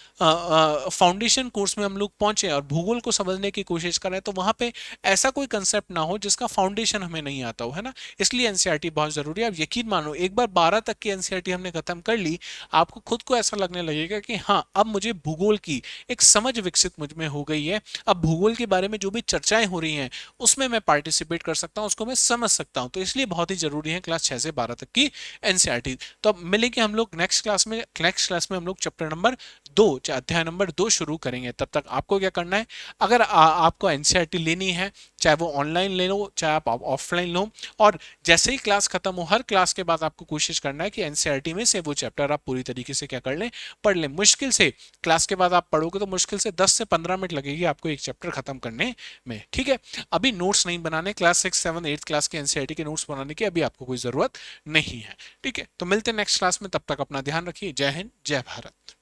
फाउंडेशन कोर्स में हम लोग पहुंचे और भूगोल को समझने की कोशिश करें तो वहां पे ऐसा कोई कंसेप्ट ना हो जिसका फाउंडेशन हमें नहीं आता हो, है ना। इसलिए एनसीईआरटी बहुत जरूरी है। आप यकीन मानो, एक बार 12 तक की एनसीईआरटी हमने खत्म कर ली, आपको खुद को ऐसा लगने लगेगा कि हाँ, अब मुझे भूगोल की एक समझ विकसित मुझ में हो गई है। अब भूगोल के बारे में जो भी चर्चाएं हो रही हैं उसमें मैं पार्टिसिपेट कर सकता हूं, उसको मैं समझ सकता हूं। तो इसलिए बहुत ही जरूरी है क्लास 6 से 12 तक की एनसीईआरटी। तो अब मिलेंगे हम लोग नेक्स्ट क्लास में। नेक्स्ट क्लास में हम लोग चैप्टर नंबर 2, अध्याय नंबर 2 शुरू करेंगे। तब तक आपको क्या करना है, अगर आपको एनसीईआरटी लेनी है, चाहे वो ऑनलाइन ले लो चाहे आप ऑफलाइन लो, और जैसे ही क्लास खत्म हो, हर क्लास के बाद आपको कोशिश करना है कि एनसीईआरटी में से वो चैप्टर आप पूरी तरीके से क्या कर लें, पढ़ लें। मुश्किल से क्लास के बाद आप पढ़ोगे तो मुश्किल से 10 से 15 मिनट लगेगी आपको एक चैप्टर खत्म करने में, ठीक है। अभी नोट्स नहीं बनाने, क्लास 6, 7, 8 क्लास के एनसीईआरटी के नोट्स बनाने की अभी आपको कोई जरूरत नहीं है, ठीक है। तो मिलते हैं नेक्स्ट क्लास में, तब तक अपना ध्यान रखिए। जय हिंद, जय भारत।